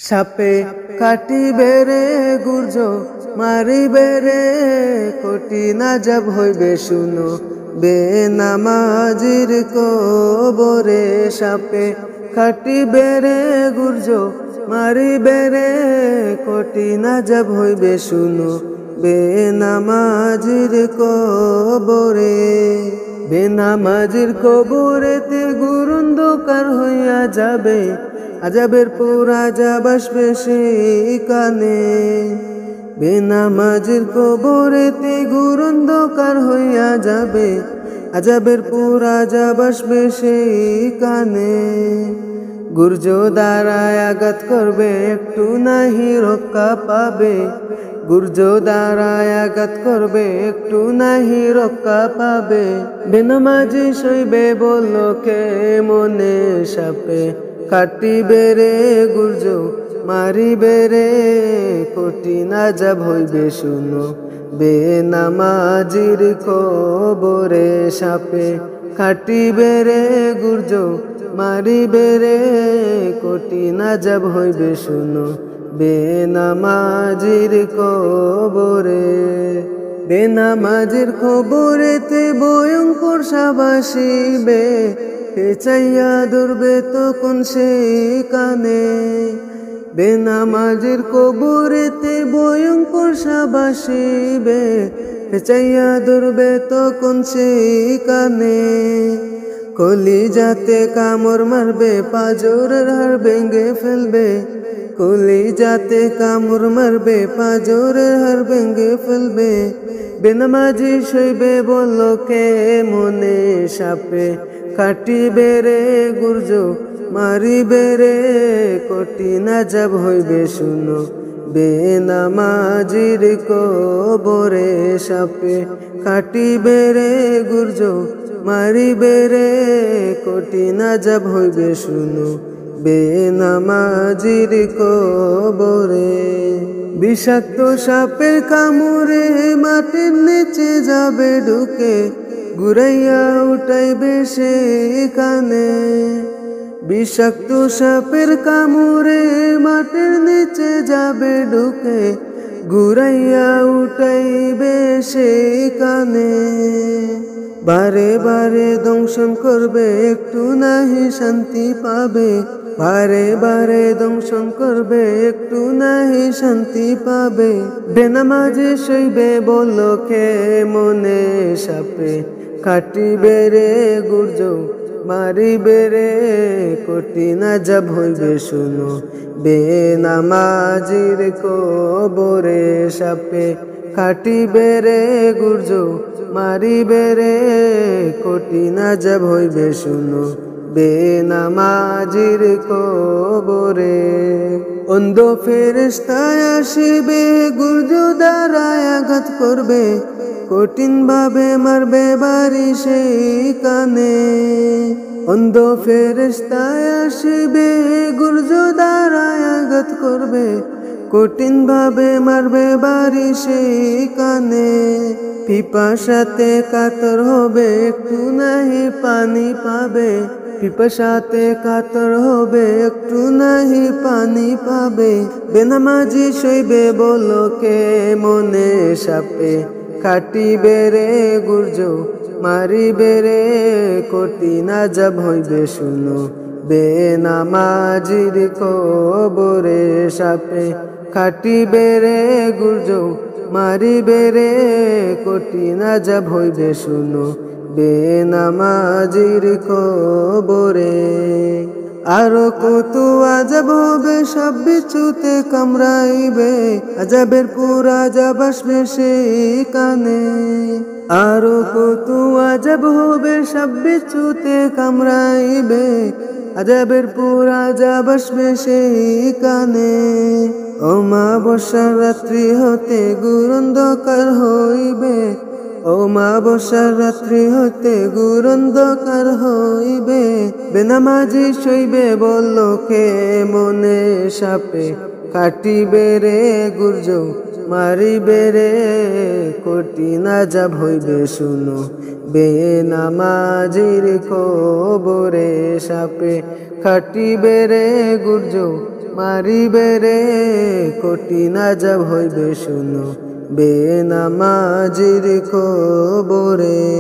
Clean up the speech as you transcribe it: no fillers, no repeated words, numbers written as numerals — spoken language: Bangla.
সাপে কাটিবে রে গুর্জ মারিবে রে কঠিন আযাব হইবে শুনো বেনামাজির কবরে। সাপে কাটিবে রে গুর্জ মারিবে রে কঠিন আযাব হইবে শুনো বেনামাজির কবরে। বেনামাজির কবরেতে গুরুন্ধকার হইয়া যাবে, আযাবের পর আযাব আসবে সেখানে। বেনামাজির কবরেতে গুরুন্ধকার হইয়া যাবে, আযাবের পর আযাব আসবে সেখানে। গুর্জ দ্বারায় আঘাত করবে একটু নাহি রক্ষা পাবে, গুর্জ দ্বারায় আঘাত করবে একটু নাহি রক্ষা পাবে। বেনামাজি সইবে বলল কে মনে। সাপে কাটিবে রে গুর্জ মারিবে রে কঠিন আযাব হইবে শুনো বেনামাজির কবরে। সাপে কাটিবে রে গুর্জ মারিবে রে কঠিন আযাব হইবে শুনো বেনামাজির কবরে। বেনামাজির কবরেতে ভয়ঙ্কর সাপ আসিবে, পেঁচাইয়া ধরবে তখন সেখানে। বেনামাজির কবরেতে ভয়ঙ্কর সাপ আসিবে, পেঁচাইয়া ধরবে তখন সেখানে। কলিজাতে কামড় মারবে, পাঁজরের হাড় ভেঙে ফেলবে, কলিজাতে কামড় মারবে, পাঁজরের হাড় ভেঙে ফেলবে। বেনামাজি সইবে বলল কে মনে। সাপে কাটিবে রে গুর্জ মারিবে রে কঠিন আযাব হইবে শুনো বেনামাজির কবরে। সাপে কাটিবে রে গুর্জ মারিবে রে কঠিন আযাব হইবে শুনো বেনামাজির কবরে। বিষাক্ত সাপের কামড়ে মাটির নিচে যাবে ঢুকে, ঘুরাইয়া উঠাইবে সেখানে। বিষাক্ত সাপের কামড়ে মাটির নিচে যাবে ঢুকে, ঘুরাইয়া উঠাইবে সেখানে। বারে বারে দংশন করবে একটু নাহি শান্তি পাবে, বারে বারে দংশন করবে একটু নাহি শান্তি পাবে। বেনামাজি সইবে বলল কে মনে। সাপে কাটিবে রে গুর্জ মারিবে রে কঠিন আযাব হইবে শুনো বেনামাজির কবরে। সাপে কাটিবে রে গুর্জ মারিবে রে কঠিন আযাব হইবে শুনো বেনামাজির কবরে। অন্ধ ফেরেশতায় আসিবে, গুর্জ দ্বারায় আঘাত করবে, কঠিন ভাবে মারবে বাড়ি সেখানে। অন্ধ ফেরেশতায় আসিবে, গুর্জ দ্বারায় আঘাত করবে, কঠিন ভাবে মারবে বাড়ি সেখানে। পিপাসাতে কাতর হবে একটু নাহি পানি পাবে, পিপাসাতে কাতর হবে একটু নাহি পানি পাবে। বেনামাজি সইবে বলল কে মনে। সাপে কাটিবে রে গুর্জ মারিবে রে কঠিন আযাব হইবে শুনো বেনামাজির কবরে। সাপে কাটিবে রে গুর্জ মারিবে রে কঠিন আযাব হইবে শুনো বেনামাজির কবরে। আরো কত আযাব হবে, সাপ বিচ্ছুতে কামড়াইবে, আযাবের পর আযাব আসবে সেখানে। আরো কত আযাব হবে, সাপ বিচ্ছুতে কামড়াইবে, আযাবের পর আযাব আসবে সেখানে। অমাবস্যার রাত্রি হতে গুরুন্ধকার হইবে, অমাবস্যার রাত্রি হতে গুরুন্ধকার হইবে। বেনামাজি সইবে বলল কে মনে। সাপে কাটিবে রে গুর্জ মারিবে রে কঠিন আযাব হইবে শুনো বেনামাজির কবরে। সাপে কাটিবে রে গুর্জ মারিবে রে কঠিন আযাব হইবে শুনো বেনামাজির কবরে।